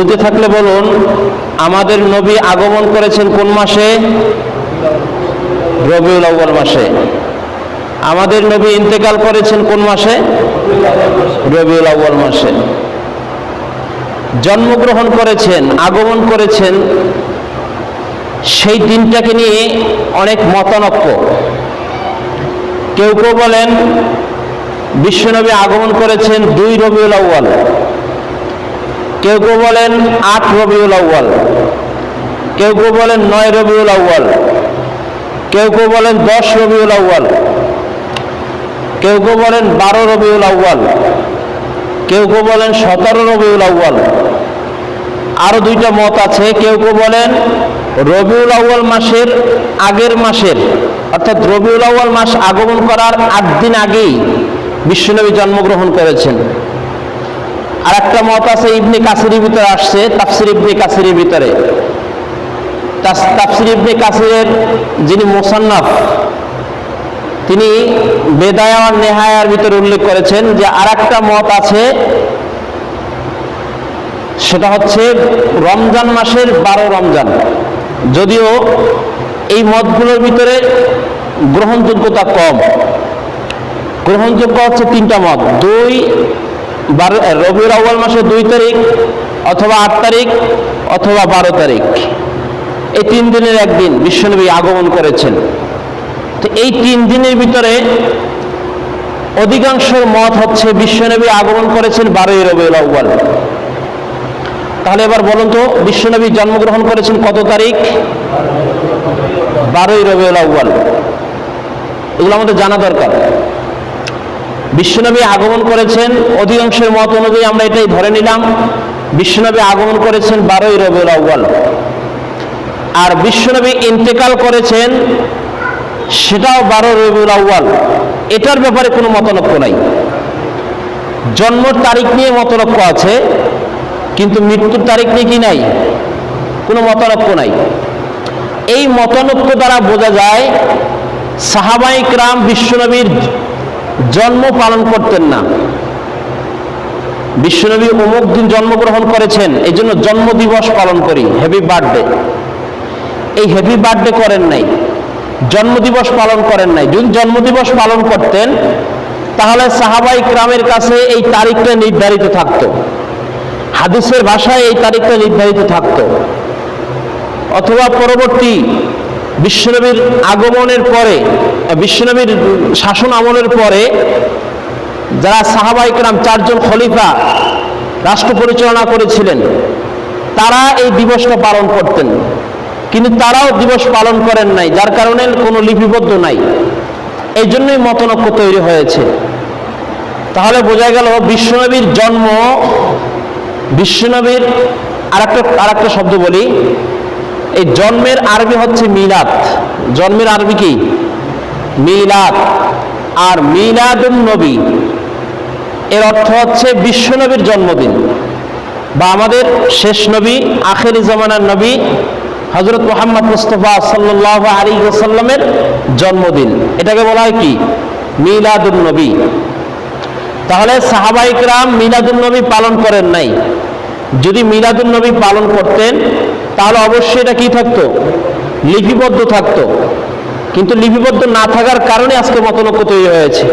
বুঝে থাকলে বলুন, আমাদের নবী আগমন করেছেন কোন মাসে? রবিউল আউয়াল মাসে। আমাদের নবী ইন্তেকাল করেছেন কোন মাসে? রবিউল আউয়াল মাসে। জন্মগ্রহণ করেছেন, আগমন করেছেন, সেই দিনটাকে নিয়ে অনেক মতানৈক্য। কেউ কেউ বলেন বিশ্বনবী আগমন করেছেন 2 রবিউল আউয়াল, কেউ কেউ বলেন 8 রবিউল আউয়াল, কেউ কেউ বলেন 9 রবিউল আউয়াল, কেউ কেউ বলেন 10 রবিউল আউয়াল, কেউ কেউ বলেন 12 রবিউল আউয়াল, কেউ কেউ বলেন 17 রবিউল আউয়াল। আরো 2টা মত আছে। কেউ কেউ বলেন রবিউল আউয়াল মাসের আগের মাসের, অর্থাৎ রবিউল আউয়াল মাস আগমন করার 8 দিন আগেই বিশ্বনবী জন্মগ্রহণ করেছেন। আর একটা মত আছে, ইবনে কাসিরের ভিতরে আসছে, তাফসির ইবনে কাসিরের ভিতরে। তাফসির ইবনে কাসিরের যিনি মুসান্নাফ, তিনি বেদায়া আর নেহায়ার ভিতরে উল্লেখ করেছেন যে আর একটা মত আছে, সেটা হচ্ছে রমজান মাসের 12 রমজান। যদিও এই মতগুলোর ভিতরে গ্রহণযোগ্যতা কম। গ্রহণযোগ্য হচ্ছে 3টা মত। রবিউল আউয়াল মাসের 2 তারিখ, অথবা 8 তারিখ, অথবা 12 তারিখ। এই 3 দিনের একদিন বিশ্বনবী আগমন করেছেন। তো এই 3 দিনের ভিতরে অধিকাংশ মত হচ্ছে বিশ্বনবী আগমন করেছেন 12 রবিউল আউয়াল। তাহলে এবার বলুন তো, বিশ্বনবী জন্মগ্রহণ করেছেন কত তারিখ? 12 রবিউল আউয়াল। এগুলো আমাদের জানা দরকার। বিশ্বনবী আগমন করেছেন, অধিকাংশের মত অনুযায়ী আমরা এটাই ধরে নিলাম, বিশ্বনবী আগমন করেছেন 12 রবিউল আউয়াল। আর বিশ্বনবী ইন্তেকাল করেছেন সেটাও 12 রবিউল আউয়াল। এটার ব্যাপারে কোনো মতানৈক্য নাই। জন্মের তারিখ নিয়ে মতানৈক্য আছে, কিন্তু মৃত্যুর তারিখ নিয়ে কি নাই? কোনো মতানৈক্য নাই। এই মতানৈক্য দ্বারা বোঝা যায় সাহাবায়ে কেরাম বিশ্বনবীর জন্ম পালন করতেন না। বিশ্বনবী অমুক দিন জন্মগ্রহণ করেছেন, এই জন্য জন্মদিবস পালন করি, হ্যাপি বার্থডে। এই হ্যাপি বার্থডে করেন নাই, জন্মদিবস পালন করেন নাই। যদি জন্মদিবস পালন করতেন তাহলে সাহাবায়ে কেরামের কাছে এই তারিখটা নির্ধারিত থাকতো, হাদিসের ভাষায় এই তারিখটা নির্ধারিত থাকতো। অথবা পরবর্তী বিশ্বনবীর আগমনের পরে, বিশ্বনবীর শাসন আমলের পরে যারা সাহাবায়ে কেরাম 4 জন খলিফা রাষ্ট্র পরিচালনা করেছিলেন, তারা এই দিবসটা পালন করতেন, কিন্তু তারাও দিবস পালন করেন নাই, যার কারণে কোনো লিপিবদ্ধ নাই। এই জন্যই মতানৈক্য তৈরি হয়েছে। তাহলে বোঝা গেল বিশ্বনবীর জন্ম, বিশ্বনবীর আরেকটা শব্দ বলি, এই জন্মের আরবি হচ্ছে মিলাদ। জন্মের আরবি কি? মিলাদ। আর মিলাদুন নবী এর অর্থ হচ্ছে বিশ্বনবীর জন্মদিন, বা আমাদের শেষ নবী, আখেরি জামানার নবী হযরত মুহাম্মদ মুস্তাফা সাল্লাল্লাহু আলাইহি ওয়াসাল্লামের জন্মদিন। এটাকে বলা হয় কি? মিলাদুন নবী। তাহলে সাহাবায়ে কেরাম মিলাদুন নবী পালন করেন নাই। যদি মিলাদুন নবী পালন করতেন তাহলে অবশ্যই এটা কি থাকতো? লিপিবদ্ধ থাকতো। কিন্তু লিপিবদ্ধ না থাকার কারণে আজকে মতানৈক্য তৈরি হয়েছে।